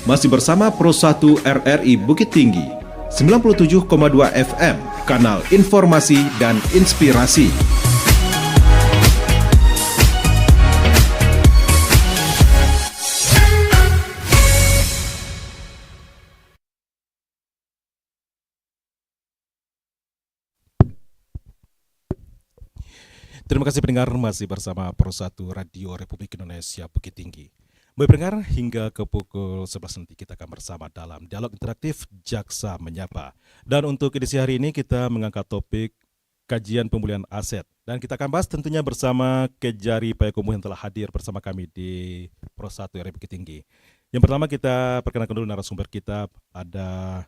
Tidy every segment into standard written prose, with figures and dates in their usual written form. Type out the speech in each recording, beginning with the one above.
Masih bersama Pro 1 RRI Bukit Tinggi, 97,2 FM, kanal informasi dan inspirasi. Terima kasih pendengar, masih bersama Pro 1 Radio Republik Indonesia Bukit Tinggi. Baik pendengar, hingga ke pukul 11 nanti kita akan bersama dalam dialog interaktif Jaksa Menyapa. Dan untuk edisi hari ini kita mengangkat topik kajian pemulihan aset. Dan kita akan bahas tentunya bersama Kejari Payakumbuh yang telah hadir bersama kami di Pro 1 RRI Bukit Tinggi. Yang pertama kita perkenalkan dulu narasumber kita, ada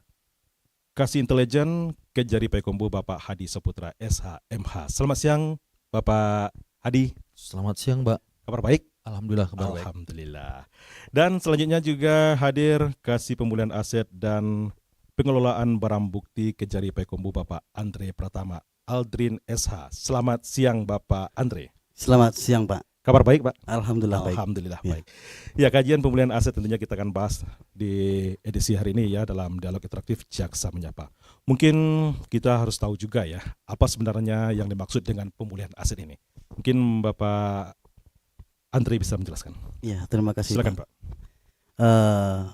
Kasih Intelijen Kejari Payakumbuh Bapak Hadi Saputra SH.MH. Selamat siang Bapak Hadi. Selamat siang, Mbak. Kabar baik? Alhamdulillah kabar baik. Alhamdulillah. Dan selanjutnya juga hadir Kasih Pemulihan Aset dan Pengelolaan Barang Bukti Kejari Payakumbuh Bapak Andre Pratama Aldrin SH. Selamat siang Bapak Andre. Selamat siang Pak. Kabar baik Pak? Alhamdulillah baik. Alhamdulillah baik. Ya, kajian pemulihan aset tentunya kita akan bahas di edisi hari ini ya dalam dialog interaktif Jaksa Menyapa. Mungkin kita harus tahu juga ya apa sebenarnya yang dimaksud dengan pemulihan aset ini. Mungkin Bapak Andre bisa menjelaskan. Ya, terima kasih. Silakan Pak.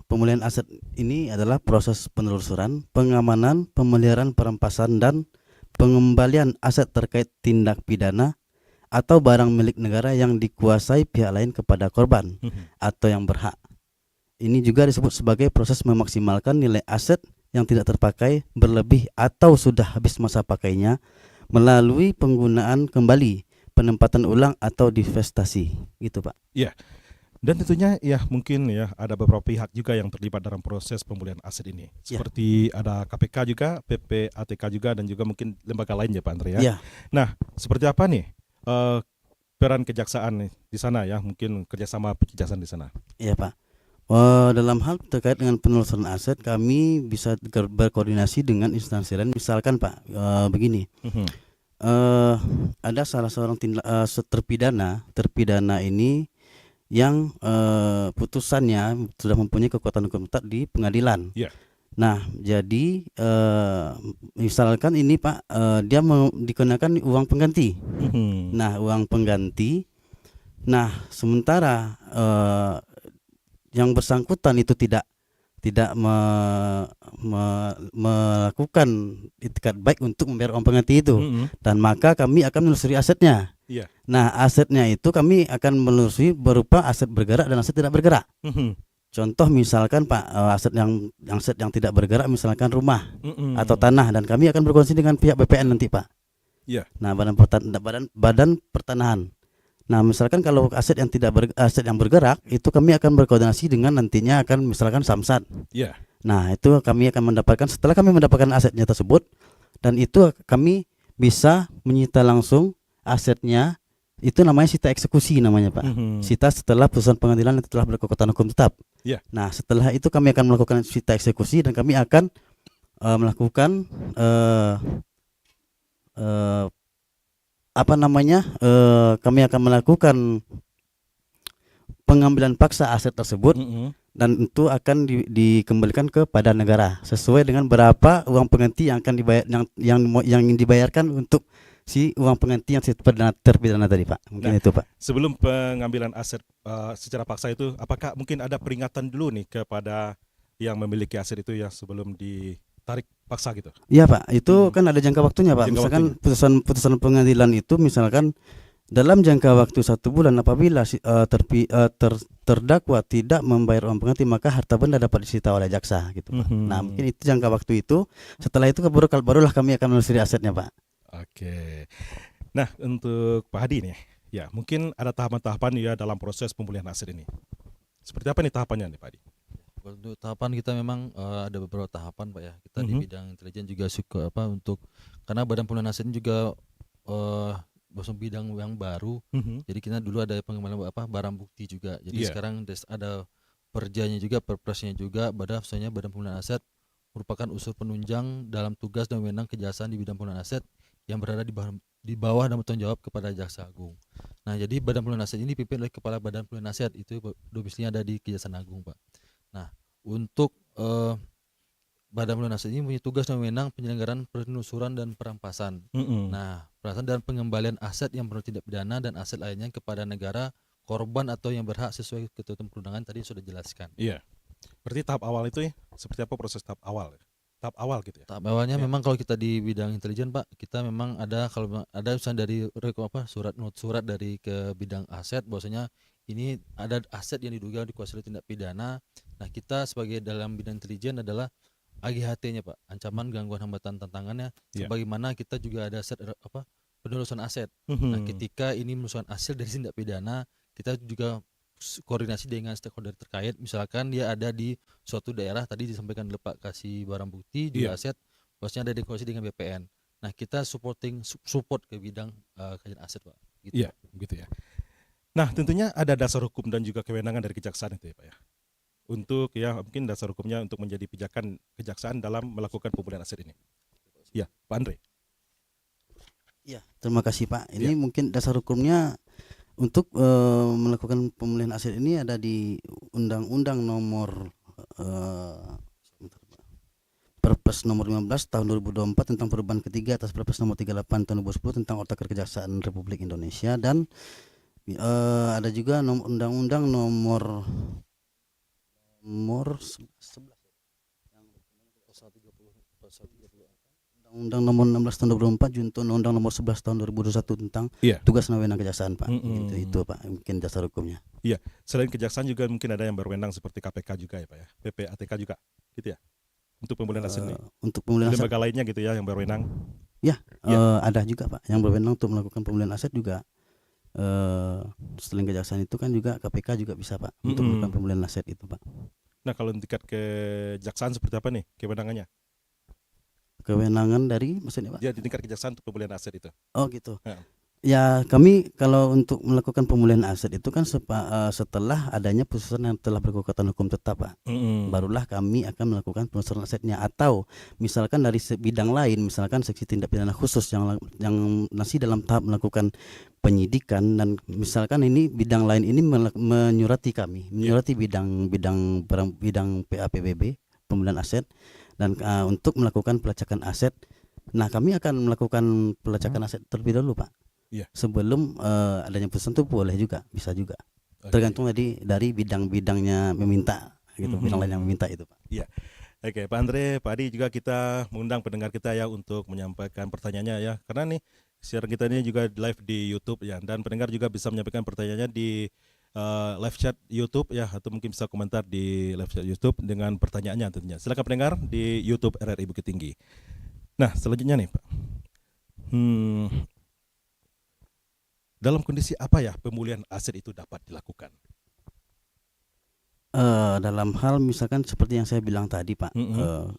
Pemulihan aset ini adalah proses penelusuran, pengamanan, pemeliharaan, perampasan dan pengembalian aset terkait tindak pidana atau barang milik negara yang dikuasai pihak lain kepada korban atau yang berhak. Ini juga disebut sebagai proses memaksimalkan nilai aset yang tidak terpakai berlebih atau sudah habis masa pakainya melalui penggunaan kembali, penempatan ulang atau divestasi, gitu Pak. Iya. Dan tentunya ya mungkin ya ada beberapa pihak juga yang terlibat dalam proses pemulihan aset ini. Seperti ada KPK juga, PPATK juga dan juga mungkin lembaga lain ya Pak Andre ya. Ya. Nah, seperti apa nih peran kejaksaan di sana ya, mungkin kerjasama kejaksaan di sana. Iya Pak. Dalam hal terkait dengan penelusuran aset, kami bisa berkoordinasi dengan instansi lain. Misalkan Pak, begini. Ada salah seorang terpidana ini yang putusannya sudah mempunyai kekuatan hukum tetap di pengadilan. Yeah. Nah, jadi misalkan ini Pak, dia dikenakan uang pengganti. Nah, uang pengganti. Nah, sementara yang bersangkutan itu tidak melakukan itikat baik untuk membayar uang pengganti itu, dan maka kami akan menelusuri asetnya. Yeah. Nah, asetnya itu kami akan menelusuri berupa aset bergerak dan aset tidak bergerak. Contoh misalkan Pak, aset yang tidak bergerak misalkan rumah atau tanah, dan kami akan berkoordinasi dengan pihak BPN nanti Pak. Yeah. Nah, badan pertanahan. Nah, misalkan kalau aset yang bergerak itu kami akan berkoordinasi dengan nantinya akan misalkan Samsat. Yeah. Nah, itu kami akan mendapatkan, setelah kami mendapatkan asetnya tersebut, dan itu kami bisa menyita langsung asetnya. Itu namanya sita eksekusi namanya Pak. Sita setelah putusan pengadilan yang telah berkekuatan hukum tetap. Yeah. Nah, setelah itu kami akan melakukan sita eksekusi dan kami akan melakukan kami akan melakukan pengambilan paksa aset tersebut, dan itu akan dikembalikan kepada negara sesuai dengan berapa uang pengganti yang akan dibayar, yang dibayarkan untuk si uang pengganti yang terpidana tadi Pak. Mungkin itu Pak. Sebelum pengambilan aset secara paksa itu, apakah mungkin ada peringatan dulu nih kepada yang memiliki aset itu ya sebelum ditarik paksa gitu? Iya Pak, itu kan ada jangka waktunya Pak. Misalkan putusan pengadilan itu misalkan dalam jangka waktu 1 bulan, apabila terdakwa tidak membayar uang pengganti, maka harta benda dapat disita oleh jaksa gitu Pak. Nah, mungkin itu jangka waktu itu. Setelah itu barulah kami akan menelusuri asetnya Pak. Oke. Nah, untuk Pak Hadi nih, ya mungkin ada tahapan-tahapan ya dalam proses pemulihan aset ini. Seperti apa nih tahapannya nih Pak Hadi? Untuk tahapan kita memang ada beberapa tahapan Pak ya. Kita di bidang intelijen juga suka untuk karena Badan Pemulihan Aset ini juga bidang yang baru. Jadi kita dulu ada pengembalian barang bukti juga. Jadi sekarang ada perjanya juga, perpresnya juga. Badan Pemulihan Aset merupakan unsur penunjang dalam tugas dan wewenang kejaksaan di bidang pemulihan aset yang berada di bawah dan bertanggung jawab kepada Jaksa Agung. Nah, jadi Badan Pemulihan Aset ini dipimpin oleh Kepala Badan Pemulihan Aset, itu domisilinya ada di Kejaksaan Agung, Pak. Nah, untuk Badan Pemulihan Aset ini punya tugas dan wewenang penyelenggaraan penelusuran dan perampasan. Nah, perampasan dan pengembalian aset yang penuh tindak pidana dan aset lainnya kepada negara, korban atau yang berhak sesuai ketentuan perundangan tadi sudah dijelaskan. Iya. Berarti tahap awal itu ya seperti apa proses tahap awal? Tahap awal gitu ya. Tahap awalnya Ya. memang kalau kita di bidang intelijen Pak, kita memang ada kalau ada misalnya dari surat dari ke bidang aset bahwasanya ini ada aset yang diduga dikuasai tindak pidana. Nah, kita sebagai dalam bidang intelijen adalah AGHT-nya Pak, ancaman gangguan hambatan tantangannya. Ya. Sebagaimana kita juga ada penelusuran aset. Nah, ketika ini menelusuran hasil dari tindak pidana, kita juga koordinasi dengan stakeholder terkait. Misalkan dia ada di suatu daerah, tadi disampaikan oleh Pak kasih barang bukti di aset, bosnya ada dikoordinasi dengan BPN. Nah, kita support ke bidang kajian aset Pak. Iya, begitu ya. Nah, tentunya ada dasar hukum dan juga kewenangan dari kejaksaan itu ya Pak ya. Untuk ya mungkin dasar hukumnya untuk menjadi pijakan kejaksaan dalam melakukan pemulihan aset ini. Ya, Pak Andre. Ya, terima kasih Pak. Ini mungkin dasar hukumnya untuk melakukan pemulihan aset ini ada di Undang-Undang Nomor Perpres Nomor 15 Tahun 2024 tentang perubahan ketiga atas Perpres Nomor 38 Tahun 2010 tentang Otorita Kejaksaan Republik Indonesia, dan ada juga Undang-Undang Nomor 11 Undang-Undang Nomor 16 Tahun 2004 junto Undang Nomor 11 Tahun 2021 tentang tugas dan wewenang kejaksaan Pak. Itu Pak mungkin dasar hukumnya. Iya, selain kejaksaan juga mungkin ada yang berwenang seperti KPK juga ya Pak ya, PPATK juga gitu ya. Untuk pemulihan aset ini. Untuk pemulihan aset lembaga lainnya gitu ya yang berwenang. Ya, ada juga Pak yang berwenang untuk melakukan pemulihan aset juga. Selain kejaksaan itu kan juga KPK juga bisa Pak untuk melakukan pemulihan aset itu Pak. Nah, kalau tingkat kejaksaan seperti apa nih kewenangannya? Kewenangan dari maksudnya Pak? Ya, di tingkat kejaksaan untuk pemulihan aset itu. Oh gitu. Ya, kami kalau untuk melakukan pemulihan aset itu kan setelah adanya putusan yang telah berkekuatan hukum tetap Pak. Barulah kami akan melakukan penelusuran asetnya, atau misalkan dari bidang lain, misalkan seksi tindak pidana khusus yang masih dalam tahap melakukan penyidikan, dan misalkan ini bidang lain ini menyurati kami, menyurati bidang PAPBB pemulihan aset, dan untuk melakukan pelacakan aset. Nah, kami akan melakukan pelacakan aset terlebih dahulu Pak. Sebelum adanya putusan itu boleh juga, bisa juga. Tergantung tadi dari bidang-bidangnya meminta gitu, bidang lain yang meminta itu Pak. Iya. Oke, Pak Andre, Pak Adi, juga kita mengundang pendengar kita ya untuk menyampaikan pertanyaannya ya. Karena nih siaran kita ini juga live di YouTube ya, dan pendengar juga bisa menyampaikan pertanyaannya di live chat YouTube ya, atau mungkin bisa komentar di live chat YouTube dengan pertanyaannya tentunya. Silakan pendengar di YouTube RRI Bukit Tinggi. Nah, selanjutnya nih Pak. Dalam kondisi apa ya pemulihan aset itu dapat dilakukan? Dalam hal misalkan seperti yang saya bilang tadi Pak,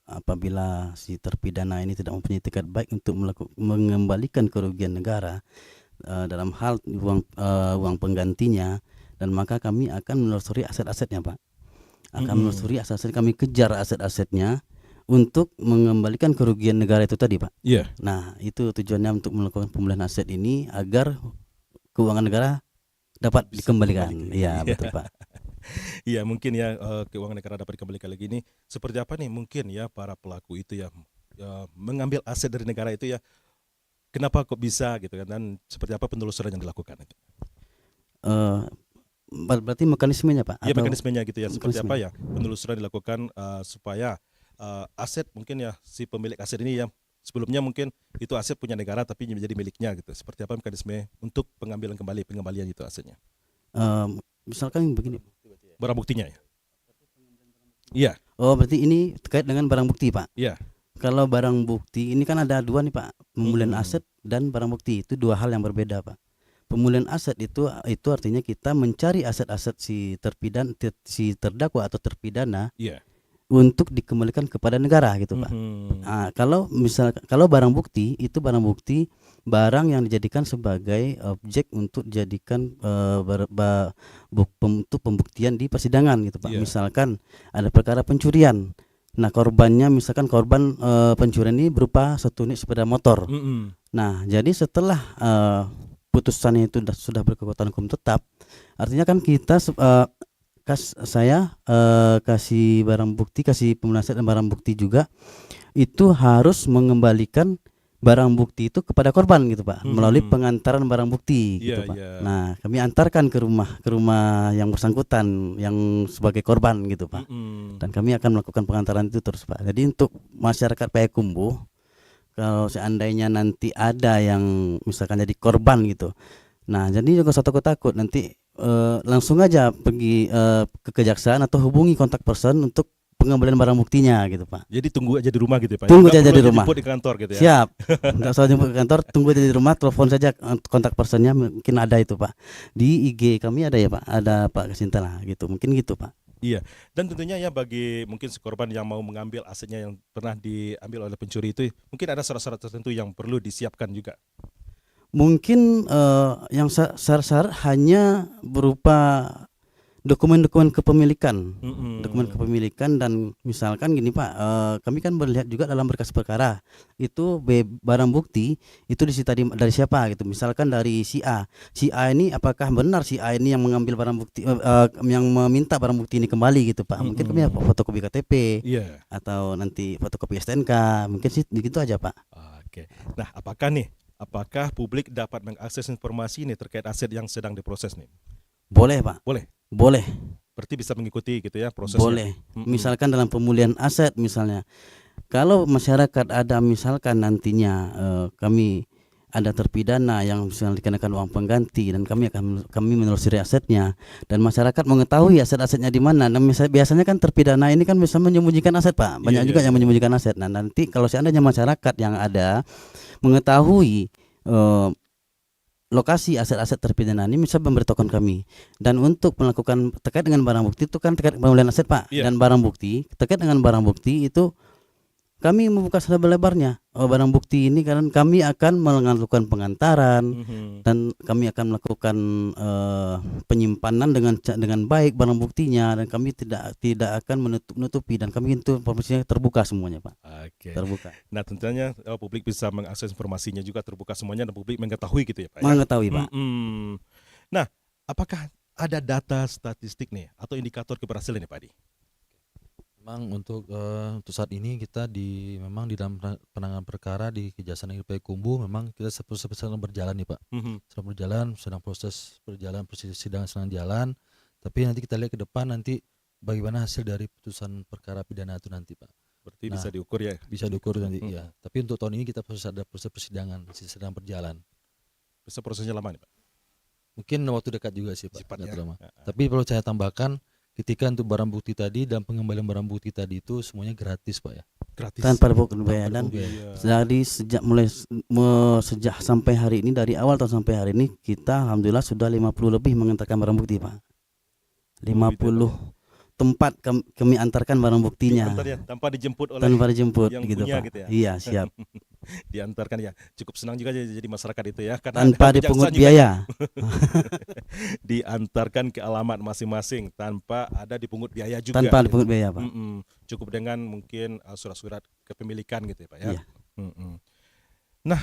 apabila si terpidana ini tidak mempunyai etikat baik untuk mengembalikan kerugian negara dalam hal uang penggantinya, dan maka kami akan menelusuri aset-asetnya Pak. Menelusuri aset-aset, kami kejar aset-asetnya untuk mengembalikan kerugian negara itu tadi Pak. Nah, itu tujuannya untuk melakukan pemulihan aset ini agar keuangan negara dapat dikembalikan. Iya, betul Pak. Iya, mungkin ya keuangan negara dapat dikembalikan lagi ini seperti apa nih mungkin ya para pelaku itu ya mengambil aset dari negara itu ya, kenapa kok bisa gitu kan, dan seperti apa penelusuran yang dilakukan itu? Berarti mekanismenya Pak? Iya, mekanismenya gitu ya, seperti apa ya penelusuran dilakukan supaya aset mungkin ya si pemilik aset ini ya sebelumnya mungkin itu aset punya negara tapi menjadi miliknya gitu. Seperti apa mekanisme untuk pengembalian itu asetnya? Misalkan begini, barang buktinya ya. Iya. Oh, berarti ini terkait dengan barang bukti Pak. Iya. Kalau barang bukti ini kan ada dua nih Pak, pemulihan aset dan barang bukti, itu dua hal yang berbeda Pak. Pemulihan aset itu artinya kita mencari aset-aset si terdakwa atau terpidana untuk dikembalikan kepada negara gitu Pak. Nah, kalau barang bukti itu barang yang dijadikan sebagai objek untuk dijadikan untuk pembuktian di persidangan gitu Pak. Misalkan ada perkara pencurian. Nah, korbannya misalkan korban pencurian ini berupa satu unit sepeda motor. Nah, jadi setelah putusannya itu sudah berkekuatan hukum tetap, artinya kan kita saya kasih barang bukti, kasih pemenuhan aset dan barang bukti juga itu harus mengembalikan barang bukti itu kepada korban gitu Pak, melalui pengantaran barang bukti gitu Iya, Pak. iya. Nah, kami antarkan ke rumah yang bersangkutan yang sebagai korban gitu Pak. Dan kami akan melakukan pengantaran itu terus Pak. Jadi untuk masyarakat Payakumbuh, kalau seandainya nanti ada yang misalkan jadi korban gitu, nah jadi juga satu takut nanti langsung aja pergi ke kejaksaan atau hubungi kontak person untuk pengembalian barang buktinya gitu Pak. Jadi tunggu aja di rumah gitu ya Pak. Tunggu Nggak aja perlu di rumah. dijemput di kantor gitu ya. Siap. Nggak usah jemput ke kantor, tunggu aja di rumah, telepon saja kontak personnya, mungkin ada itu Pak. Di IG kami ada ya Pak, ada Pak Kasintala gitu. Mungkin gitu Pak. Iya, dan tentunya ya bagi mungkin si korban yang mau mengambil asetnya yang pernah diambil oleh pencuri itu, mungkin ada syarat-syarat tertentu yang perlu disiapkan juga. Mungkin yang syarat-syarat hanya berupa dokumen-dokumen kepemilikan. Dokumen kepemilikan dan misalkan gini Pak, kami kan melihat juga dalam berkas perkara itu barang bukti itu disita dari siapa gitu. Misalkan dari si A ini apakah benar si A ini yang mengambil barang bukti, yang meminta barang bukti ini kembali gitu Pak. Mungkin kami fotokopi KTP atau nanti fotokopi STNK, mungkin sih begitu aja Pak. Oke. Nah, apakah publik dapat mengakses informasi ini terkait aset yang sedang diproses nih? Boleh Pak. Boleh. Berarti bisa mengikuti gitu ya prosesnya. Boleh. Misalkan dalam pemulihan aset misalnya, kalau masyarakat ada misalkan nantinya kami ada terpidana yang misalnya dikenakan uang pengganti dan kami menelusuri asetnya dan masyarakat mengetahui aset-asetnya di mana. Dan biasanya kan terpidana ini kan bisa menyembunyikan aset Pak. Banyak juga yang menyembunyikan aset. Nah nanti kalau seandainya masyarakat yang ada mengetahui lokasi aset-aset terpidana ini bisa memberitahukan kami. Dan untuk melakukan terkait dengan barang bukti itu kan terkait pemulihan aset Pak. Dan barang bukti, terkait dengan barang bukti itu kami membuka selebar-lebarnya. Barang bukti ini kan kami akan melakukan pengantaran dan kami akan melakukan penyimpanan dengan baik barang buktinya dan kami tidak akan menutupi dan kami itu informasinya terbuka semuanya Pak. Oke. Terbuka. Nah tentunya publik bisa mengakses informasinya juga terbuka semuanya dan publik mengetahui gitu ya Pak. Mengetahui Pak. Nah, apakah ada data statistik nih atau indikator keberhasilan nih Pak Adi? Memang untuk saat ini kita memang di dalam penanganan perkara di Kejaksaan Negeri Payakumbuh memang kita sedang berjalan nih Pak. Sedang berjalan, sedang proses sidang sedang jalan. Tapi nanti kita lihat ke depan nanti bagaimana hasil dari putusan perkara pidana itu nanti Pak. Berarti bisa diukur ya? Bisa diukur nanti ya. Tapi untuk tahun ini kita ada proses persidangan sedang berjalan. Bisa prosesnya lama nih Pak? Mungkin waktu dekat juga sih Pak. Sifatnya. Tapi perlu saya tambahkan, ketika untuk barang bukti tadi dan pengembalian barang bukti tadi itu semuanya gratis Pak ya. Gratis. Tanpa biaya dan dari sejak sampai hari ini, dari awal tahun sampai hari ini kita alhamdulillah sudah 50 lebih mengantarkan barang bukti Pak. 50 tempat kami antarkan barang buktinya. Tanpa dijemput yang gitu punya Pak. Gitu ya. Iya siap. Diantarkan ya. Cukup senang juga jadi masyarakat itu ya. Karena tanpa dipungut biaya. Diantarkan ke alamat masing-masing tanpa ada dipungut biaya juga. Tanpa dipungut biaya Pak. Cukup dengan mungkin surat-surat kepemilikan gitu ya Pak ya. Iya. Nah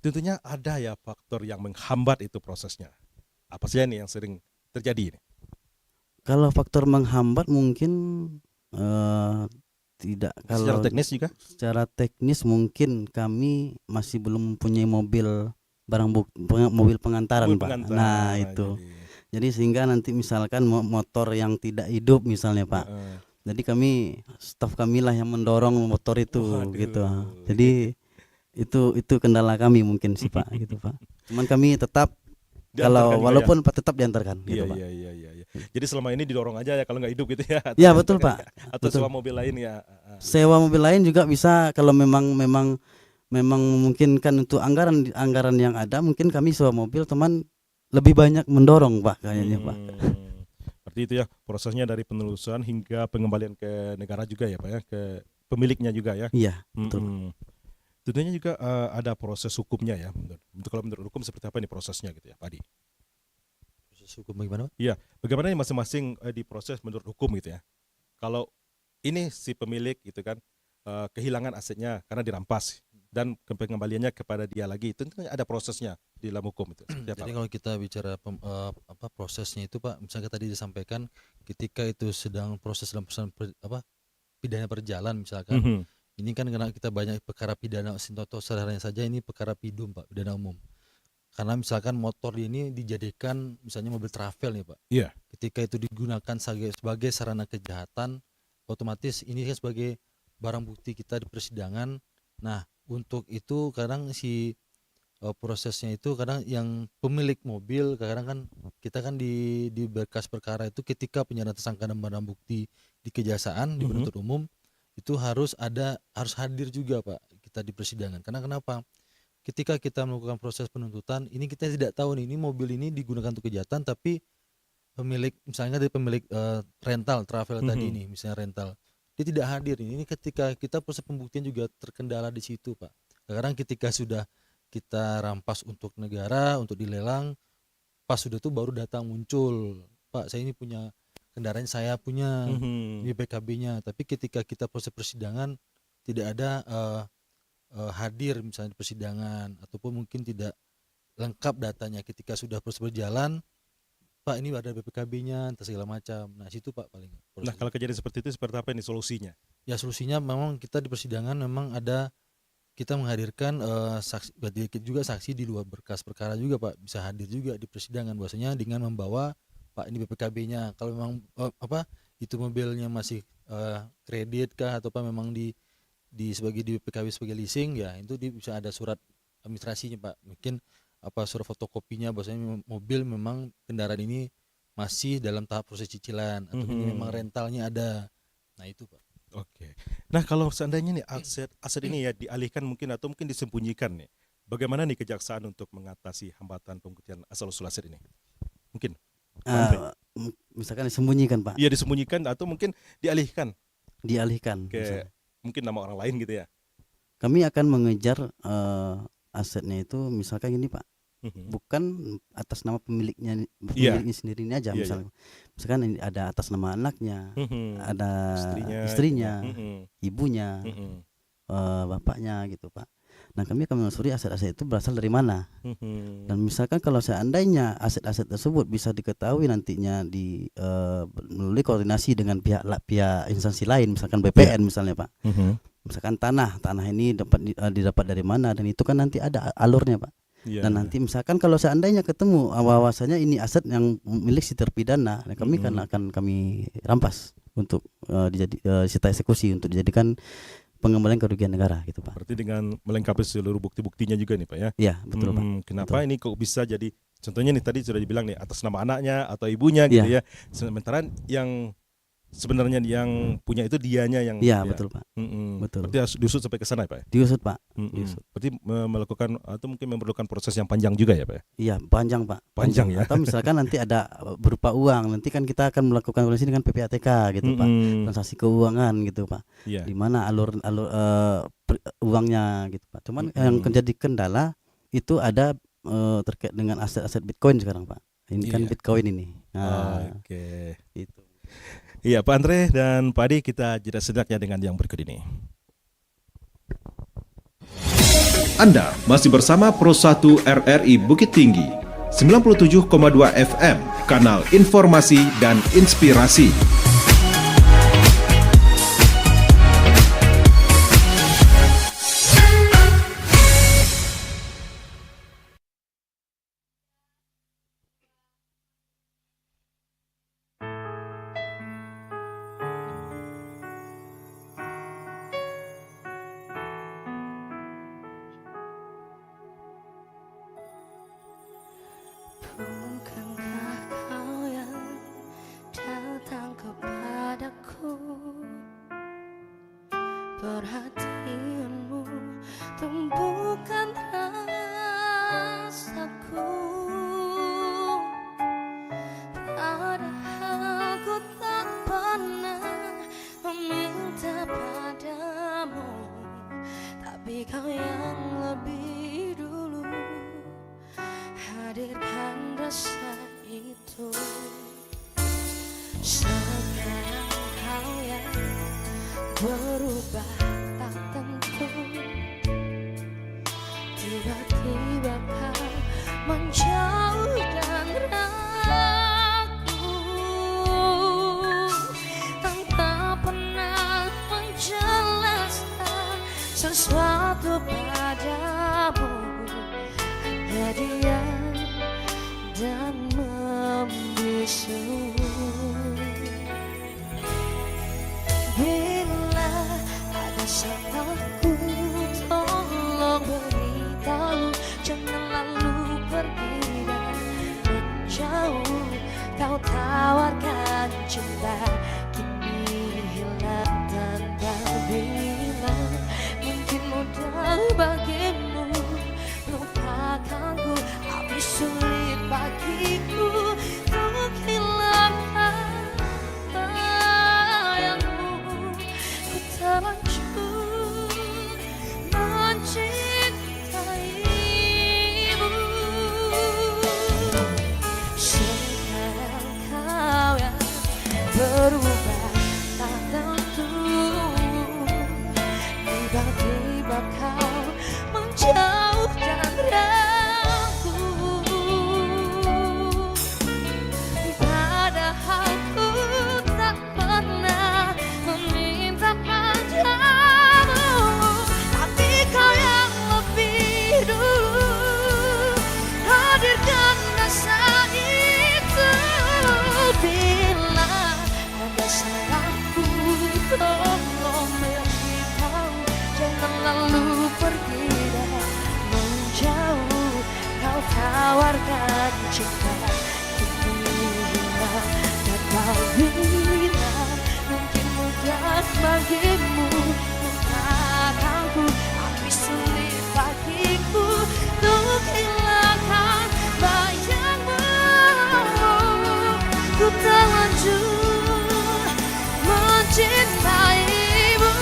tentunya ada ya faktor yang menghambat itu prosesnya. Apa sih nih yang sering terjadi ini? Kalau faktor menghambat mungkin tidak. Kalau secara teknis juga? Secara teknis mungkin kami masih belum mempunyai mobil pengantaran Pak. Nah itu. Jadi sehingga nanti misalkan motor yang tidak hidup misalnya Pak. Jadi staf kami lah yang mendorong motor itu. Gitu. Jadi itu kendala kami mungkin sih Pak gitu Pak. Cuman kami tetap walaupun tetap diantarkan gitu Pak. Iya. Jadi selama ini didorong aja ya kalau nggak hidup gitu ya. Iya betul Pak. Atau sewa mobil lain ya. Sewa mobil lain juga bisa kalau memang memungkinkan untuk anggaran yang ada, mungkin kami sewa mobil, teman lebih banyak mendorong Pak kayaknya Pak. Berarti itu ya prosesnya dari penelusuran hingga pengembalian ke negara juga ya Pak ya, ke pemiliknya juga ya. Iya betul. Tentunya juga ada proses hukumnya ya. Kalau menurut hukum seperti apa nih prosesnya gitu ya Pak Adi? Proses hukum bagaimana? Iya, bagaimana masing-masing diproses menurut hukum gitu ya. Kalau ini si pemilik gitu kan kehilangan asetnya karena dirampas dan pengembaliannya kepada dia lagi, tentunya ada prosesnya di dalam hukum itu? Seperti apa? Jadi kalau kita bicara prosesnya itu Pak, misalnya tadi disampaikan ketika itu sedang proses dalam pidana berjalan misalkan, Mhm. ini kan karena kita banyak perkara pidana contoh sederhananya saja ini perkara pidum Pak, pidana umum. Karena misalkan motor ini dijadikan misalnya mobil travel nih Pak. Iya. Ketika itu digunakan sebagai sarana kejahatan, otomatis ini kan sebagai barang bukti kita di persidangan. Nah, untuk itu kadang prosesnya itu kadang yang pemilik mobil kadang kan kita kan di berkas perkara itu ketika penyerahan tersangka dan barang bukti di kejaksaan di penuntut umum itu harus hadir juga Pak kita di persidangan. Karena kenapa? Ketika kita melakukan proses penuntutan ini kita tidak tahu nih ini mobil ini digunakan untuk kejahatan tapi misalnya dari pemilik rental travel tadi nih misalnya rental dia tidak hadir. Ini ketika kita proses pembuktian juga terkendala di situ Pak. Sekarang ketika sudah kita rampas untuk negara untuk dilelang, pas sudah tuh baru datang muncul Pak saya ini punya kendaraan, saya punya BPKB-nya, tapi ketika kita proses persidangan tidak ada hadir misalnya di persidangan ataupun mungkin tidak lengkap datanya ketika sudah proses berjalan, Pak ini ada BPKB-nya entah segala macam. Nah situ Pak paling. Nah kalau kejadian seperti itu seperti apa ini solusinya? Ya solusinya memang kita di persidangan memang ada kita menghadirkan saksi, berarti juga saksi di luar berkas perkara juga Pak bisa hadir juga di persidangan bahwasanya dengan membawa Pak ini BPKB-nya. Kalau memang itu mobilnya masih kredit kah atau apa memang di sebagai di BPKB sebagai leasing ya itu bisa ada surat administrasinya Pak. Mungkin surat fotokopinya bahwasanya mobil memang kendaraan ini masih dalam tahap proses cicilan atau ini memang rentalnya ada. Nah itu Pak. Oke. Nah kalau seandainya nih aset ini ya dialihkan mungkin atau mungkin disembunyikan nih, bagaimana nih kejaksaan untuk mengatasi hambatan pembuktian asal-usul aset ini? Mungkin? Misalkan disembunyikan Pak. Iya disembunyikan atau mungkin dialihkan? Dialihkan. Ke mungkin nama orang lain gitu ya? Kami akan mengejar asetnya itu misalkan gini Pak. Bukan atas nama pemiliknya sendiri ini aja misalkan ini ada atas nama anaknya, ada istrinya, ibunya, bapaknya gitu Pak. Nah kami akan menelusuri aset-aset itu berasal dari mana. Dan misalkan kalau seandainya aset-aset tersebut bisa diketahui nantinya melalui koordinasi dengan pihak instansi lain, misalkan BPN misalnya Pak. Misalkan tanah ini didapat dari mana dan itu kan nanti ada alurnya Pak. Dan nanti misalkan kalau seandainya ketemu bahwasanya ini aset yang milik si terpidana, kami akan kami rampas untuk disita eksekusi untuk dijadikan pengembalian kerugian negara gitu Pak. Berarti dengan melengkapi seluruh bukti-buktinya juga nih Pak ya? Iya betul Pak. Kenapa ini kok bisa jadi contohnya nih tadi sudah dibilang nih atas nama anaknya atau ibunya gitu ya. Sementara yang sebenarnya yang punya itu dianya yang betul Pak. Betul. Berarti harus diusut sampai ke sana ya Pak? Diusut Pak. Berarti melakukan atau mungkin memerlukan proses yang panjang juga ya Pak? Iya panjang Pak. Panjang ya. Atau misalkan nanti ada berupa uang, nanti kan kita akan melakukan koordinasi dengan PPATK gitu Pak. Transaksi keuangan gitu Pak. Di mana alur uangnya gitu Pak. Cuman yang menjadi kendala itu ada terkait dengan aset-aset Bitcoin sekarang Pak. Ini kan Bitcoin ini. Oke. Itu. Iya Pak Andre dan Pak Adi, kita jeda sejenak ya dengan yang berikut ini. Anda masih bersama Pro 1 RRI Bukit Tinggi 97,2 FM, kanal informasi dan inspirasi. Bukankah kau yang datang kepadaku, perhatianmu tumbuhkan rasaku, padahal ku tak pernah meminta padamu, tapi kau yang lebih dulu hadirkan rasa itu. Sekarang kau yang berubah tak tentu, tiba-tiba kau menjauh dan ragu, tanpa pernah menjelaskan sesuatu padamu. Hanya diam dan membisu. Bila ada salahku, tolong beritahu. Jangan lalu pergi dan menjauh. Kau tawarkan cinta, kini hilang tanpa bilang. Mungkin mudah bagimu lupakanku, tapi sulit bagiku untuk hilangkan bayangmu. Ku terlanjur mencintaimu. Sekarang kau yang berubah tak tentu, tiba-tiba kau menjauh dan ragu. Padahal ku tak pernah meminta padamu, tapi kau yang lebih dulu hadirkan rasa itu. Bila ada salahku, tolong beritahu. Jangan lalu pergi dan menjauh. Kau tawarkan cinta, kini hilang tanpa bilang. Mungkin mudah bagimu lupakanku, tapi sulit bagiku untuk hilangkan bayangmu. Ku terlanjur mencintaimu.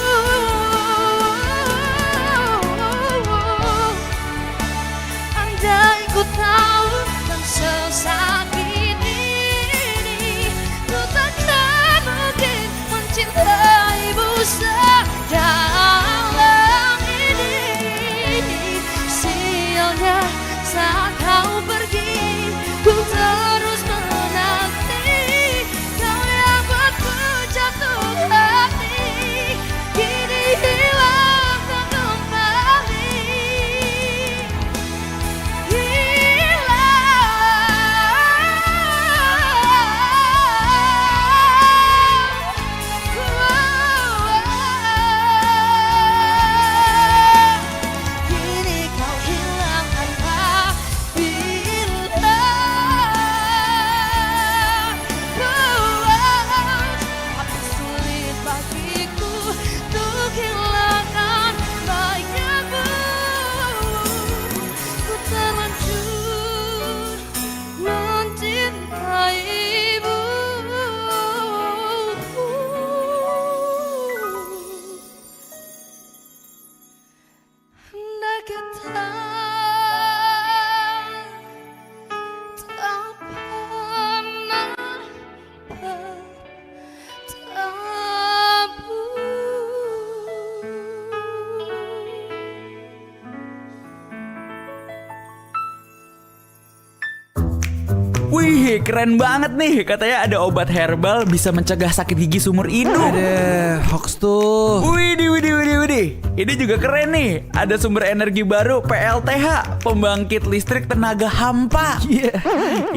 Andai ku tahu dan sesakit ini, ku takkan mungkin mencintaimu sedalam ini. Sialnya saat kau pergi, ku terus menanti. Kau yang buatku jatuh hati, kini hilang tak kembali. Kini kau hilang tanpa bilang. Apa sulit bagiku untuk hilangkan bayangmu. Ku terlanjur mencintaimu. Andai kata tak pernah Wih, keren banget nih. Katanya ada obat herbal bisa mencegah sakit gigi seumur hidup. Ada hoax tuh. Widih. Ini juga keren nih. Ada sumber energi baru PLTH, pembangkit listrik tenaga hampa. Iya,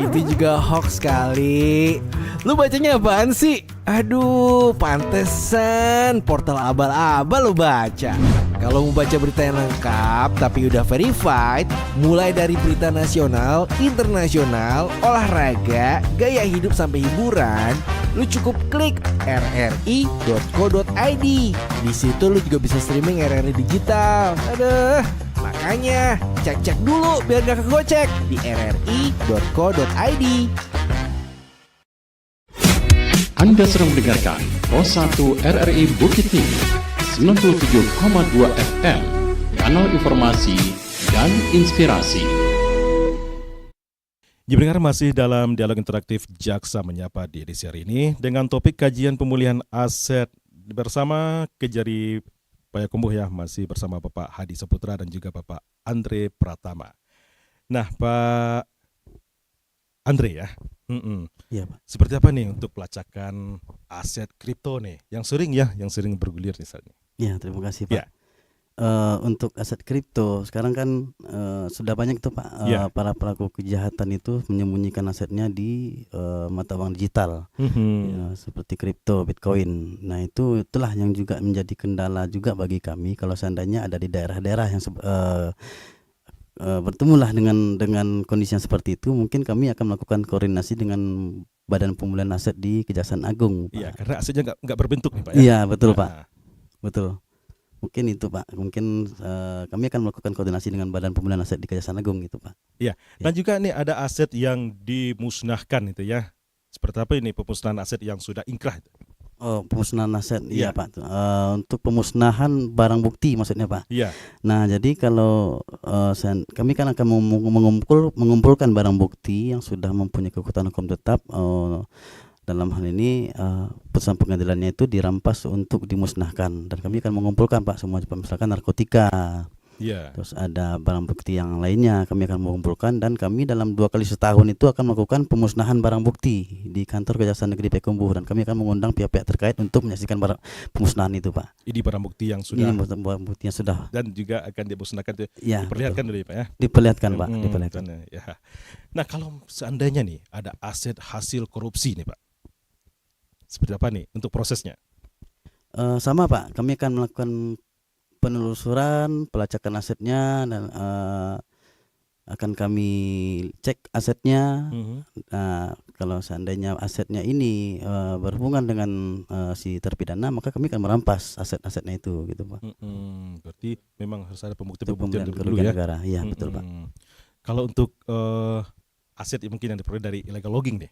itu juga hoax kali. Lu bacanya apaan sih? Aduh, pantesan portal abal-abal lu baca. Kalau mau baca berita yang lengkap tapi udah verified, mulai dari berita nasional, internasional, olahraga, gaya hidup sampai hiburan, lu cukup klik rri.co.id. Di situ lu juga bisa streaming RRI digital. Aduh, makanya cek dulu biar gak kegocek di rri.co.id. Anda sedang mendengarkan Pos 1 RRI Bukit Tinggi 97,2 FM, kanal informasi dan inspirasi. Pendengar, masih dalam dialog interaktif Jaksa Menyapa di edisi hari ini dengan topik kajian pemulihan aset bersama Kejari Payakumbuh ya, masih bersama Bapak Hadi Saputra dan juga Bapak Andre Pratama. Nah, Pak Andre ya. Iya, Pak. Seperti apa nih untuk pelacakan aset kripto nih yang sering bergulir misalnya? Ya, terima kasih Pak. Ya. Untuk aset kripto sekarang kan sudah banyak tuh Pak, Ya. para pelaku kejahatan itu menyembunyikan asetnya di mata uang digital, ya, seperti kripto, Bitcoin. Nah itulah yang juga menjadi kendala juga bagi kami kalau seandainya ada di daerah-daerah yang bertemulah dengan kondisi yang seperti itu, mungkin kami akan melakukan koordinasi dengan Badan Pemulihan Aset di Kejaksaan Agung, Pak. Iya, karena asetnya nggak berbentuk nih Pak ya. Iya, betul Nah, Pak, betul. Mungkin itu Pak, mungkin kami akan melakukan koordinasi dengan Badan Pemulihan Aset di Kejaksaan Agung gitu Pak. Iya. Dan juga nih ada aset yang dimusnahkan itu ya. Seperti apa ini pemusnahan aset yang sudah ingkrah itu? Oh, pemusnahan aset, Iya. iya Pak. Untuk pemusnahan barang bukti maksudnya Pak. Iya. Nah jadi kalau kami kan akan mengumpulkan barang bukti yang sudah mempunyai kekuatan hukum tetap. Dalam hal ini putusan pengadilannya itu dirampas untuk dimusnahkan, dan kami akan mengumpulkan Pak semua, misalkan narkotika, Iya. terus ada barang bukti yang lainnya kami akan mengumpulkan, dan kami dalam 2 kali setahun itu akan melakukan pemusnahan barang bukti di kantor Kejaksaan Negeri Payakumbuh, dan kami akan mengundang pihak-pihak terkait untuk menyaksikan barang pemusnahan itu Pak. Ini barang bukti yang Ini sudah barang bukti yang sudah dan juga akan dimusnahkan itu ya, diperlihatkan betul. dulu ya Pak ya. Diperlihatkan Pak, diperlihatkan. Ya. Nah, kalau seandainya nih ada aset hasil korupsi nih Pak. Seperti apa nih untuk prosesnya? Sama Pak, kami akan melakukan penelusuran, pelacakan asetnya, dan akan kami cek asetnya. Nah, kalau seandainya asetnya ini berhubungan dengan si terpidana, maka kami akan merampas aset-asetnya itu gitu Pak. Berarti memang harus ada Untuk pembuktian pemberian dulu kerugian ya. negara, iya betul Pak. Kalau untuk aset yang mungkin yang diperoleh dari illegal logging deh.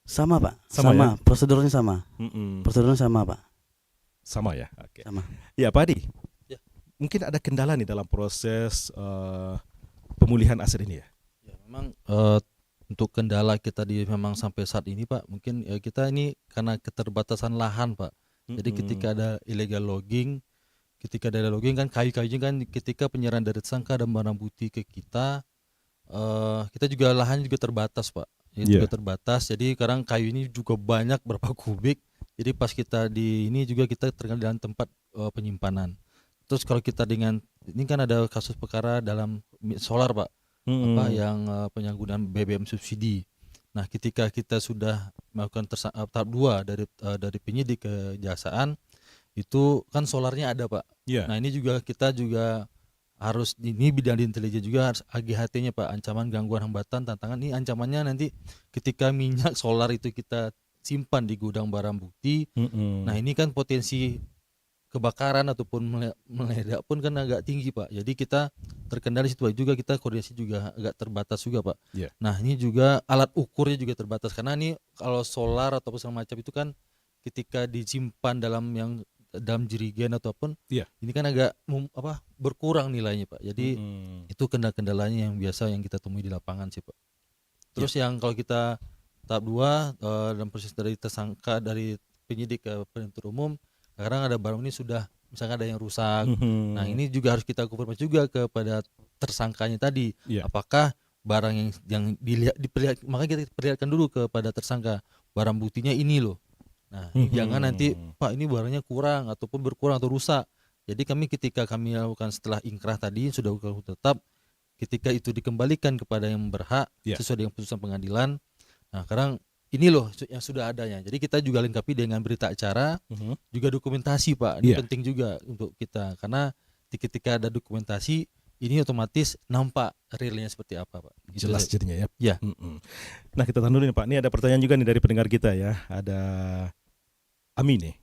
Sama Pak, Sama sama, ya? prosedurnya sama, prosedurnya sama Pak, Sama ya. Oke. sama. Ya Pak Adi. Ya. Mungkin ada kendala nih dalam proses pemulihan aset ini ya. Ya, memang untuk kendala kita memang sampai saat ini Pak, mungkin kita ini karena keterbatasan lahan Pak. Jadi ketika ada illegal logging, kan kayu-kayunya kan ketika penyerahan dari tersangka dan barang bukti ke kita juga lahannya juga terbatas Pak. Juga terbatas. Jadi sekarang kayu ini juga banyak berapa kubik. Jadi pas kita ini juga kita terkendala dalam tempat penyimpanan. Terus kalau kita ini kan ada kasus perkara dalam solar Pak. Yang penyalahgunaan BBM subsidi. Nah, ketika kita sudah melakukan tahap 2 dari penyidik kejaksaan, itu kan solarnya ada Pak. Yeah. Nah, ini juga kita harus, ini bidang di intelijen juga harus AGHT-nya Pak, ancaman gangguan hambatan tantangan. Ini ancamannya nanti ketika minyak solar itu kita simpan di gudang barang bukti. Nah, ini kan potensi kebakaran ataupun meledak pun kan agak tinggi Pak. Jadi kita terkendala di situ Pak. Juga kita koordinasi juga agak terbatas juga Pak. Yeah. Nah, ini juga alat ukurnya juga terbatas, karena ini kalau solar ataupun segala macam itu kan ketika disimpan dalam jerigen ataupun ini kan agak berkurang nilainya Pak. Jadi itu kendalanya yang biasa yang kita temui di lapangan sih Pak. Terus yang kalau kita tahap 2 dalam proses dari tersangka, dari penyidik ke penuntut umum, sekarang ada barang ini sudah misalkan ada yang rusak. Nah, ini juga harus kita konfirmasi juga kepada tersangkanya tadi. Apakah barang yang diperlihatkan, makanya kita perlihatkan dulu kepada tersangka, barang buktinya ini loh. Nah, jangan nanti Pak ini barangnya kurang ataupun berkurang atau rusak. Jadi ketika kami lakukan setelah ingkrah tadi sudah tetap, ketika itu dikembalikan kepada yang berhak sesuai dengan putusan pengadilan. Nah, sekarang ini loh yang sudah adanya. Jadi kita juga lengkapi dengan berita acara, juga dokumentasi Pak. Ini penting juga untuk kita, karena ketika ada dokumentasi ini otomatis nampak realnya seperti apa Pak. Gitu Jelas jadinya ya. Ya. Nah, kita tahan dulu nih Pak. Ini ada pertanyaan juga nih dari pendengar kita ya. Ada Ami nih.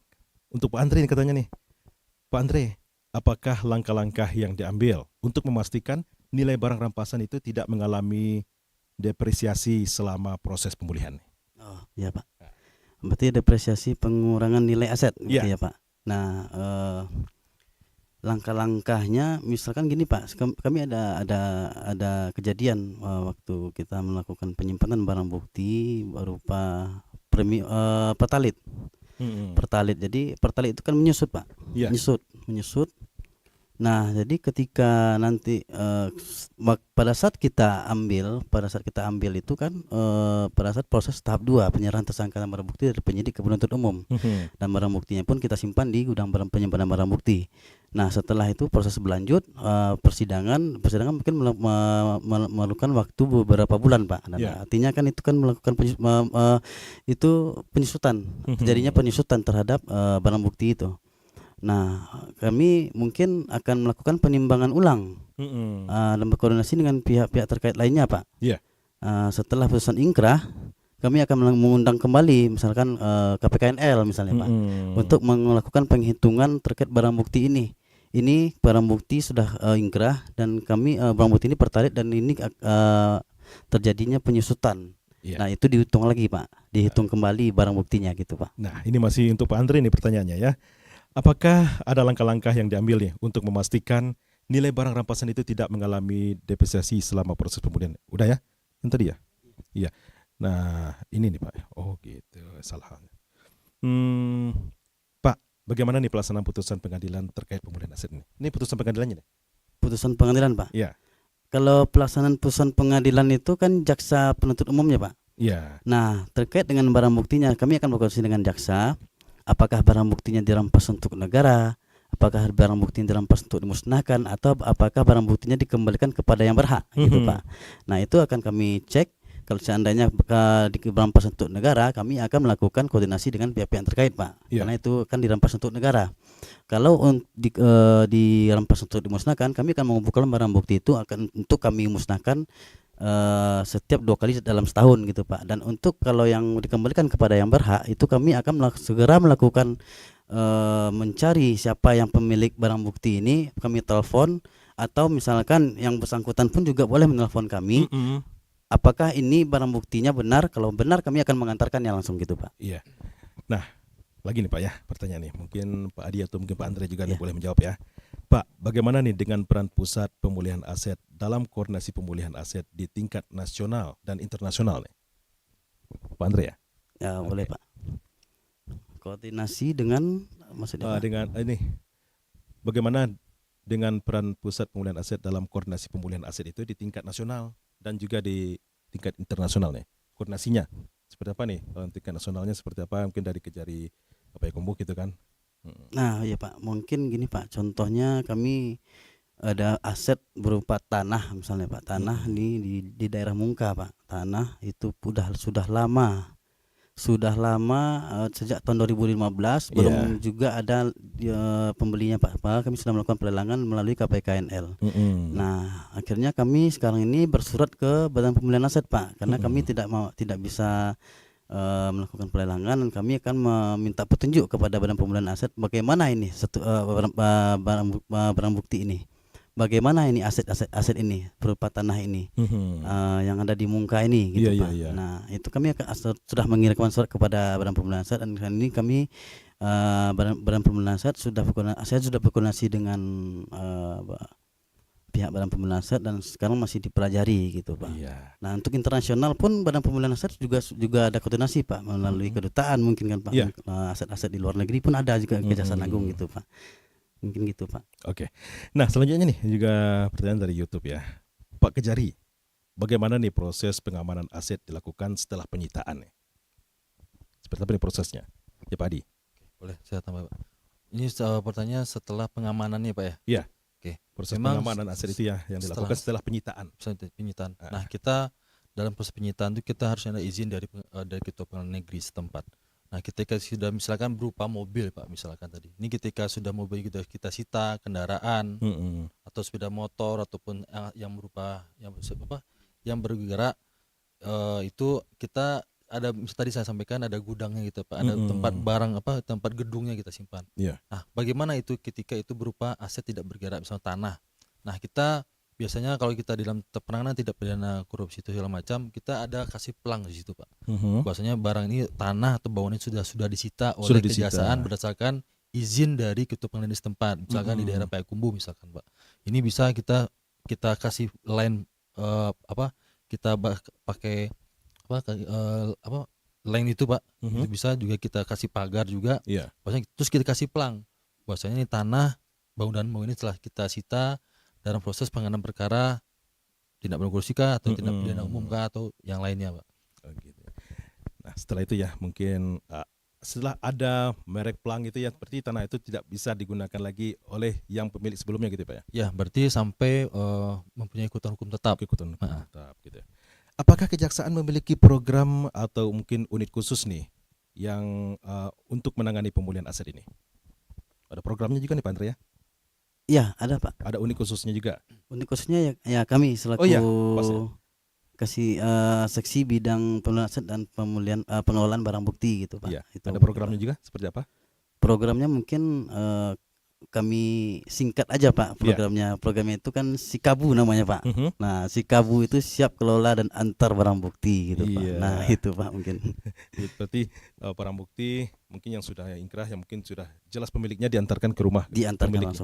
Untuk Pak Andre nih katanya nih. Pak Andre, apakah langkah-langkah yang diambil untuk memastikan nilai barang rampasan itu tidak mengalami depresiasi selama proses pemulihan? Oh, iya Pak. Berarti depresiasi pengurangan nilai aset gitu ya Pak. Nah, langkah-langkahnya misalkan gini Pak, kami ada kejadian waktu kita melakukan penyimpanan barang bukti berupa pertalit. Pertalit. Jadi pertalit itu kan menyusut Pak. Menyusut. Nah, jadi ketika nanti pada saat kita ambil itu kan pada saat proses tahap 2 penyerahan tersangka dan barang bukti dari penyidik ke penuntut umum. Dan barang buktinya pun kita simpan di gudang penyimpanan barang bukti. Nah, setelah itu proses berlanjut persidangan mungkin memerlukan waktu beberapa bulan, Pak. Dan artinya kan itu kan melakukan penyusutan, terjadinya penyusutan terhadap barang bukti itu. Nah, kami mungkin akan melakukan penimbangan ulang dan berkoordinasi dengan pihak-pihak terkait lainnya, Pak. Setelah putusan ingkrah, kami akan mengundang kembali misalkan KPKNL misalnya, Pak, untuk melakukan penghitungan terkait barang bukti ini. Ini barang bukti sudah ingkrah dan kami barang bukti ini pertalit dan ini terjadinya penyusutan. Nah, itu dihitung lagi, Pak. Dihitung kembali barang buktinya gitu, Pak. Nah, ini masih untuk Pak Andre nih pertanyaannya ya. Apakah ada langkah-langkah yang diambil nih untuk memastikan nilai barang rampasan itu tidak mengalami depresiasi selama proses pemulihan? Udah ya? Yang tadi ya? Iya. Nah, ini nih Pak. Oh gitu, salah. Pak, bagaimana nih pelaksanaan putusan pengadilan terkait pemulihan aset ini? Ini putusan pengadilannya nih? Putusan pengadilan, Pak? Iya. Kalau pelaksanaan putusan pengadilan itu kan jaksa penuntut umumnya, Pak? Iya. Nah, terkait dengan barang buktinya, kami akan berkoordinasi dengan jaksa. Apakah barang buktinya dirampas untuk negara, apakah barang buktinya dirampas untuk dimusnahkan, atau apakah barang buktinya dikembalikan kepada yang berhak, gitu, Pak. Nah, itu akan kami cek. Kalau seandainya dirampas untuk negara, kami akan melakukan koordinasi dengan pihak-pihak terkait, Pak. Karena itu kan dirampas untuk negara. Kalau dirampas untuk dimusnahkan, kami akan mengumpulkan barang bukti itu untuk kami musnahkan setiap 2 kali dalam setahun gitu, Pak. Dan untuk kalau yang dikembalikan kepada yang berhak itu kami akan segera melakukan mencari siapa yang pemilik barang bukti ini. Kami telepon atau misalkan yang bersangkutan pun juga boleh menelpon kami. Apakah ini barang buktinya benar? Kalau benar kami akan mengantarkannya langsung gitu, Pak. Iya. Nah, lagi nih Pak ya pertanyaan nih. Mungkin Pak Adi atau mungkin Pak Andre juga boleh menjawab ya. Pak, bagaimana nih dengan peran pusat pemulihan aset dalam koordinasi pemulihan aset di tingkat nasional dan internasional nih? Pak Andre ya? Ya, boleh, Pak. Koordinasi dengan maksudnya dengan ini bagaimana dengan peran pusat pemulihan aset dalam koordinasi pemulihan aset itu di tingkat nasional dan juga di tingkat internasional nih? Koordinasinya seperti apa nih? Kalau tingkat nasionalnya seperti apa? Mungkin dari Kejari Kumbu gitu kan? Nah, iya Pak, mungkin gini Pak, contohnya kami ada aset berupa tanah misalnya Pak, tanah di daerah Mungka Pak, tanah itu sudah lama sejak tahun 2015 belum juga ada pembelinya Pak, padahal kami sudah melakukan pelelangan melalui KPKNL. Nah, akhirnya kami sekarang ini bersurat ke Badan Pemulihan Aset Pak, karena kami tidak bisa melakukan pelelangan dan kami akan meminta petunjuk kepada Badan Pemulihan Aset bagaimana ini barang bukti ini, bagaimana ini aset ini berupa tanah ini yang ada di Mungka ini gitu Pak. Nah, itu kami sudah mengirimkan surat kepada Badan Pemulihan Aset dan ini kami Badan Pemulihan Aset sudah berkoordinasi dengan pihak Badan Pemulihan Aset dan sekarang masih dipelajari gitu Pak. Nah, untuk internasional pun Badan Pemulihan Aset juga ada koordinasi Pak melalui kedutaan mungkin kan Pak. Aset-aset di luar negeri pun ada juga Kejaksaan Agung gitu Pak. Mungkin gitu Pak. Oke. Nah, selanjutnya nih juga pertanyaan dari YouTube ya. Pak Kejari, bagaimana nih proses pengamanan aset dilakukan setelah penyitaan nih? Seperti apa nih prosesnya? Ya Pak Adi. Boleh saya tambah Pak. Ini pertanyaan setelah pengamanannya Pak ya? Iya. Oke. Proses pengamanan aset itu ya yang dilakukan setelah penyitaan. Nah, kita dalam proses penyitaan itu kita harus ada izin dari Ketua Pengadilan Negeri setempat. Nah, ketika sudah misalkan berupa mobil Pak, misalkan tadi. Ini ketika sudah mobil kita sita kendaraan atau sepeda motor ataupun yang berupa yang bergerak itu kita ada tadi saya sampaikan ada gudangnya gitu Pak, ada tempat barang tempat gedungnya kita simpan. Nah, bagaimana itu ketika itu berupa aset tidak bergerak misalnya tanah. Nah, kita biasanya kalau kita di dalam penanganan tindak pidana korupsi itu segala macam, kita ada kasih pelang di situ Pak. Bahwasanya barang ini tanah atau bangunan sudah disita oleh kejaksaan berdasarkan izin dari Ketua Pengadilan setempat, misalkan di daerah Payakumbuh misalkan Pak. Ini bisa kita kasih line kita pakai line itu Pak. Itu bisa juga kita kasih pagar juga. Bahwasanya terus kita kasih pelang. Bahwasanya ini tanah bangunan ini telah kita sita dalam proses penanganan perkara tindak pidana korupsi kah atau tindak pidana umum kah atau yang lainnya, Pak. Oh, gitu. Nah, setelah itu ya mungkin setelah ada merek pelang gitu ya, seperti tanah itu tidak bisa digunakan lagi oleh yang pemilik sebelumnya gitu Pak ya. Ya, berarti sampai mempunyai ikutan hukum tetap. Ikutan hukum tetap gitu. Apakah Kejaksaan memiliki program atau mungkin unit khusus nih yang untuk menangani pemulihan aset ini? Ada programnya juga nih Pak Andre ya? Iya, ada Pak. Ada unit khususnya juga. Unit khususnya ya kami selaku kasih seksi bidang pemulihan aset dan pengelolaan barang bukti gitu Pak. Iya. Itu Ada programnya juga seperti apa? Programnya mungkin kami singkat aja Pak programnya. Programnya itu kan Sikabu namanya Pak. Nah, Sikabu itu siap kelola dan antar barang bukti gitu Pak. Nah, itu Pak mungkin. Berarti barang bukti mungkin yang sudah inkrah, yang mungkin sudah jelas pemiliknya diantarkan ke rumah. Diantarkan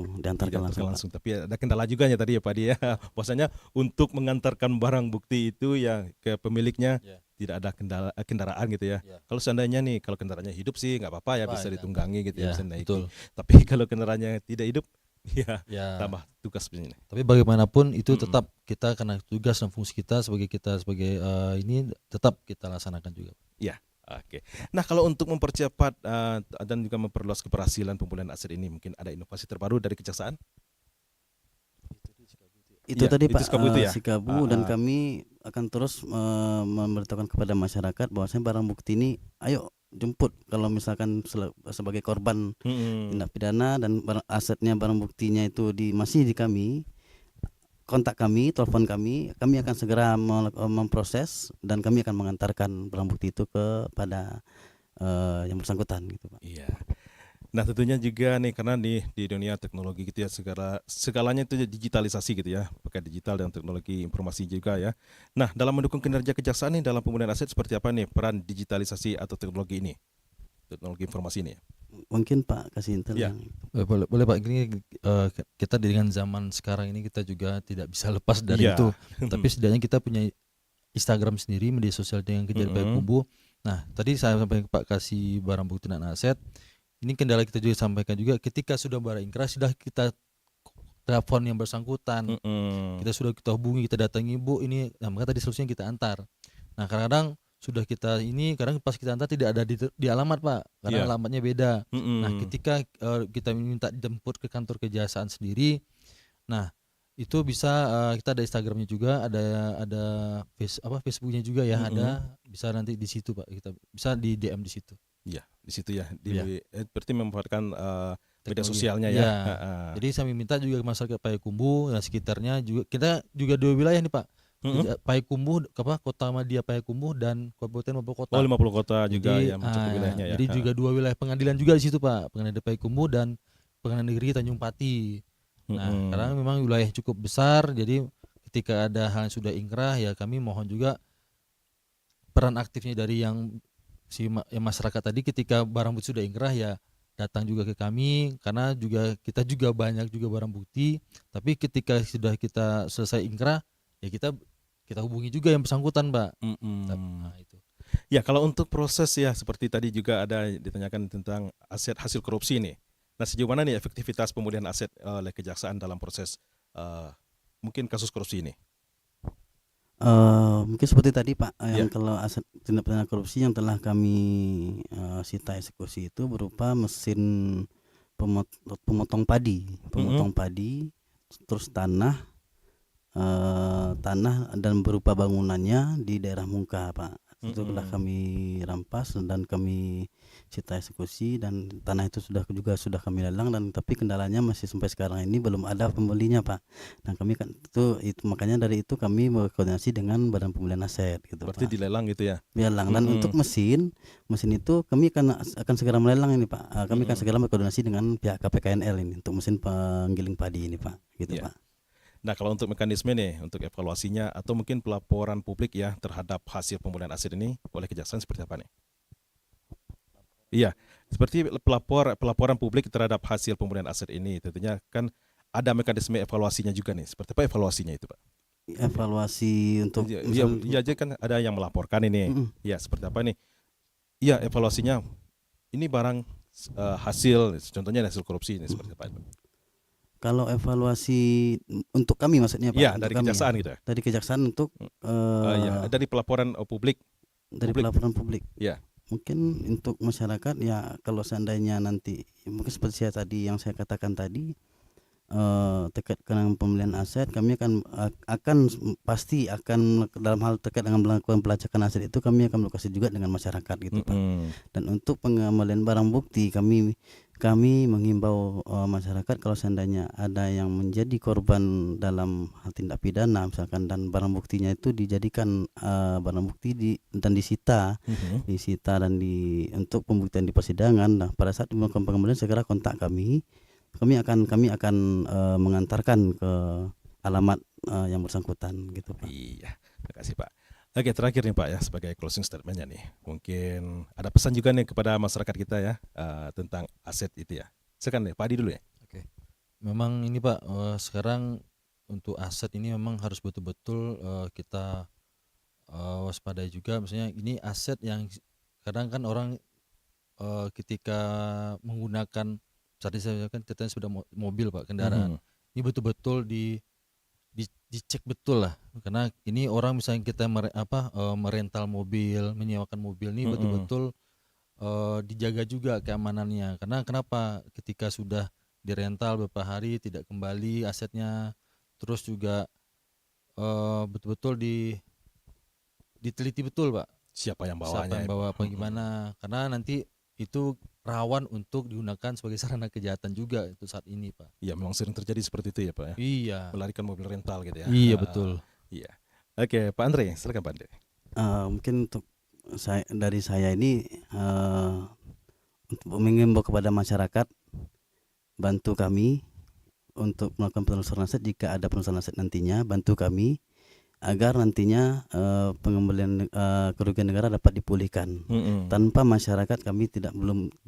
langsung. Tapi ada kendala juga ya tadi ya Pak dia. Bahwasanya untuk mengantarkan barang bukti itu ya ke pemiliknya tidak ada kendaraan gitu ya. Kalau seandainya nih kalau kendaraannya hidup sih nggak apa-apa ya, bisa ditunggangi gitu ya, bisa naik. Tapi kalau kendaraannya tidak hidup ya tambah tugas begini. Tapi bagaimanapun itu tetap kita karena tugas dan fungsi kita sebagai ini tetap kita laksanakan juga. Iya. Oke. Nah, kalau untuk mempercepat dan juga memperluas keberhasilan pemulihan aset ini, mungkin ada inovasi terbaru dari Kejaksaan? Itu tadi Pak, Sikabu dan kami akan terus memberitahukan kepada masyarakat bahwasanya barang bukti ini ayo jemput kalau misalkan sebagai korban tindak pidana dan asetnya barang buktinya itu masih di kami, kontak kami, telepon kami akan segera memproses dan kami akan mengantarkan barang bukti itu kepada yang bersangkutan gitu Pak. Iya. Nah, tentunya juga nih karena di dunia teknologi gitu ya, segalanya itu digitalisasi gitu ya, pakai digital dan teknologi informasi juga ya. Nah, dalam mendukung kinerja Kejaksaan nih dalam pemulihan aset seperti apa nih peran digitalisasi atau teknologi ini, teknologi informasi ini? Mungkin Pak kasih intel yang boleh Pak, ini kita dengan zaman sekarang ini kita juga tidak bisa lepas dari itu. Tapi setidaknya kita punya Instagram sendiri, media sosial dengan Kejari Payakumbuh. Nah, tadi saya sampai Pak kasih barang bukti dan aset. Ini kendala kita juga sampaikan juga ketika sudah barang inkrah sudah kita telepon yang bersangkutan. Kita hubungi, kita datangi Bu ini, maka tadi solusinya kita antar. Nah, kadang-kadang sudah kita kadang pas kita antar tidak ada di alamat Pak, karena alamatnya beda. Nah, ketika kita minta jemput ke kantor Kejaksaan sendiri, nah itu bisa kita ada Instagramnya juga, ada Facebooknya juga ya, ada bisa nanti di situ Pak, kita bisa di DM di situ. Iya, di situ ya. Berarti memanfaatkan media sosialnya ya. Jadi saya minta juga ke masyarakat Payakumbuh dan sekitarnya juga, kita juga 2 wilayah nih Pak. Payakumbuh Kota Madia Payakumbuh dan Kabupaten Maupun Kota. 50 kota juga yang mencakup wilayahnya ya. Jadi juga 2 wilayah pengadilan juga di situ Pak, Pengadilan Payakumbuh dan Pengadilan Negeri Tanjung Pati. Nah, karena memang wilayah cukup besar, jadi ketika ada hal yang sudah inkrah ya kami mohon juga peran aktifnya dari yang masyarakat tadi, ketika barang bukti sudah inkrah ya datang juga ke kami, karena juga kita juga banyak juga barang bukti, tapi ketika sudah kita selesai inkrah ya kita hubungi juga yang bersangkutan Pak. Nah, itu. Ya, kalau untuk proses ya seperti tadi juga ada ditanyakan tentang aset hasil korupsi ini. Nah, sejauh mana nih efektivitas pemulihan aset oleh Kejaksaan dalam proses mungkin kasus korupsi ini? Mungkin seperti tadi Pak, yang kalau aset tindak pidana korupsi yang telah kami sita eksekusi itu berupa mesin pemotong padi, terus tanah dan berupa bangunannya di daerah Mungka Pak. Itu telah kami rampas dan kami sita eksekusi, dan tanah itu sudah kami lelang, dan tapi kendalanya masih sampai sekarang ini belum ada pembelinya Pak. Dan kami kan itu makanya dari itu kami berkoordinasi dengan Badan Pemulihan Aset gitu. Berarti Pak. dilelang gitu ya? Dilelang. Dan untuk mesin itu kami akan segera melelang ini Pak. Kami akan segera berkoordinasi dengan pihak KPKNL ini untuk mesin penggiling padi ini Pak. Gitu Pak. Nah, kalau untuk mekanisme nih, untuk evaluasinya atau mungkin pelaporan publik ya terhadap hasil pemulihan aset ini oleh Kejaksaan seperti apa nih? Iya, seperti pelaporan publik terhadap hasil pemulihan aset ini, tentunya kan ada mekanisme evaluasinya juga nih. Seperti apa evaluasinya itu Pak? Evaluasi untuk Iya aja kan ada yang melaporkan ini. Iya, seperti apa nih? Iya, evaluasinya ini barang hasil, contohnya hasil korupsi ini seperti apa? Kalau evaluasi untuk kami maksudnya Pak? Ya, Untuk dari kami, kejaksaan gitu ya. Dari kejaksaan untuk Ya, dari pelaporan publik. dari publik. pelaporan publik. Ya. Mungkin untuk masyarakat ya kalau seandainya nanti mungkin seperti saya tadi yang saya katakan tadi terkait dengan pembelian aset, kami akan pasti akan dalam hal terkait dengan melakukan pelacakan aset itu kami akan berkoordinasi juga dengan masyarakat gitu Pak. Dan untuk pengembalian barang bukti kami menghimbau masyarakat kalau seandainya ada yang menjadi korban dalam hal tindak pidana misalkan dan barang buktinya itu dijadikan barang bukti dan disita dan untuk pembuktian di persidangan. Nah, pada saat melakukan pengembalian segera kontak kami. Kami akan mengantarkan ke alamat yang bersangkutan gitu Pak. Iya, terima kasih Pak. Oke, terakhir nih Pak ya sebagai closing statementnya nih, mungkin ada pesan juga nih kepada masyarakat kita ya tentang aset itu ya. Silakan nih Pak Adi dulu ya. Oke. Memang ini Pak, sekarang untuk aset ini memang harus betul-betul kita waspadai juga. Maksudnya ini aset yang kadang kan orang ketika menggunakan tadi saya kan katanya sudah mobil Pak, kendaraan. Ini betul-betul dicek betul lah, karena ini orang misalnya kita merental mobil, menyewakan mobil ini betul-betul dijaga juga keamanannya. Karena kenapa? Ketika sudah dirental beberapa hari tidak kembali asetnya, terus juga betul-betul diteliti betul Pak. Siapa yang bawanya? Siapa yang bawa apa gimana? Karena nanti itu rawan untuk digunakan sebagai sarana kejahatan juga itu saat ini Pak. Iya, memang sering terjadi seperti itu ya Pak ya. Iya. Melarikan mobil rental gitu ya. Iya betul. Iya. Oke, Pak Andre, silakan Pak Andre. Mungkin untuk dari saya ini untuk mengimbau kepada masyarakat, bantu kami untuk melakukan penelusuran aset. Jika ada penelusuran aset nantinya, bantu kami agar nantinya pengembalian kerugian negara dapat dipulihkan. Tanpa masyarakat kami tidak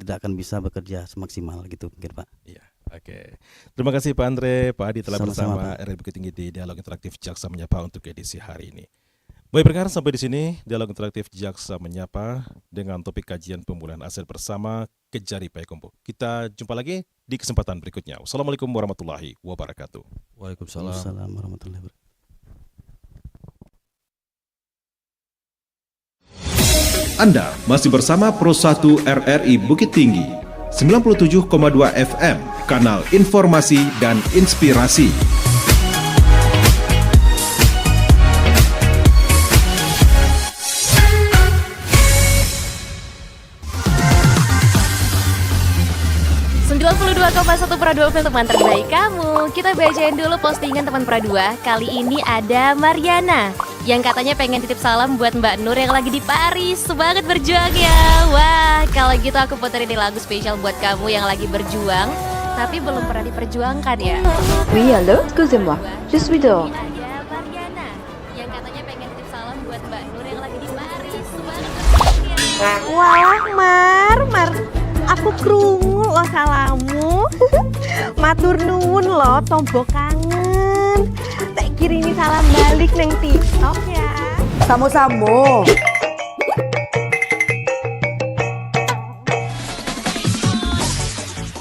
akan bisa bekerja semaksimal gitu mungkin Pak. Iya, oke. Terima kasih Pak Andre, Pak Adi telah Sama-sama, bersama RRI Bukit Tinggi di Dialog Interaktif Jaksa Menyapa untuk edisi hari ini. Baik pendengar, sampai di sini Dialog Interaktif Jaksa Menyapa dengan topik kajian pemulihan aset bersama Kejari Payakumbuh. Kita jumpa lagi di kesempatan berikutnya. Wassalamualaikum warahmatullahi wabarakatuh. Waalaikumsalam. Waalaikumsalam warahmatullahi wabarakatuh. Anda masih bersama Pro 1 RRI Bukit Tinggi 97,2 FM, kanal informasi dan inspirasi. satu Pradua film teman terbaik kamu. Kita bacain dulu postingan teman Pradua. Kali ini ada Mariana yang katanya pengen titip salam buat Mbak Nur yang lagi di Paris. Semangat berjuang ya. Wah, kalau gitu aku puterin di lagu spesial buat kamu yang lagi berjuang tapi belum pernah diperjuangkan ya. Oui, allô, excusez-moi. Je suis dehors. Ada Mariana yang katanya pengen titip salam buat Mbak Nur yang lagi di Paris. Semangat berjuang ya. Wah, Mar, aku krungu lo salamu. Matur nuwun lo tombok kangen. Tak kirimi salam balik neng TikTok ya. Samo-samo.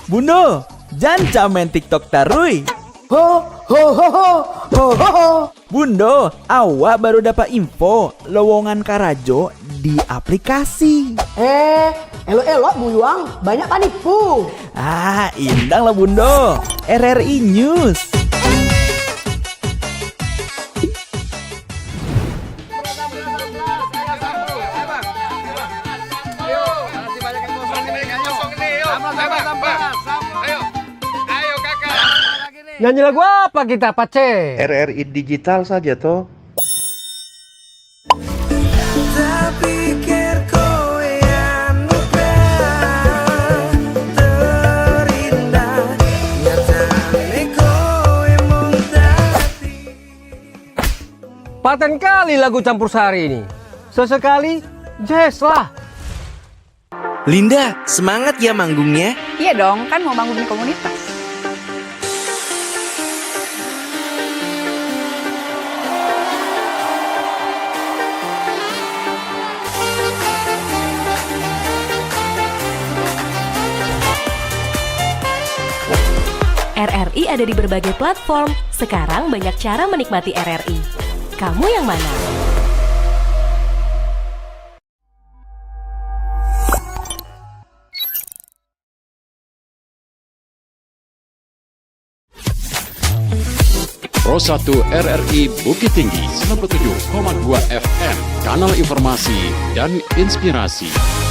Bundo, jangan main TikTok tarui. Ho ho ho ho ho ho ho. Bundo, awak baru dapat info lowongan Karajo di aplikasi. Elok-elok buyuang, banyak panipu. Indang lah Bundo. RRI News. Nyanyi lagu apa kita, Pace? RRI Digital saja toh. Paten kali lagu campur sari ini. Sesekali jazz lah. Linda, semangat ya manggungnya. Iya dong, kan mau manggung di komunitas. RRI ada di berbagai platform. Sekarang banyak cara menikmati RRI. Kamu yang mana? Pro 1 RRI Bukit Tinggi 97,2 FM, kanal informasi dan inspirasi.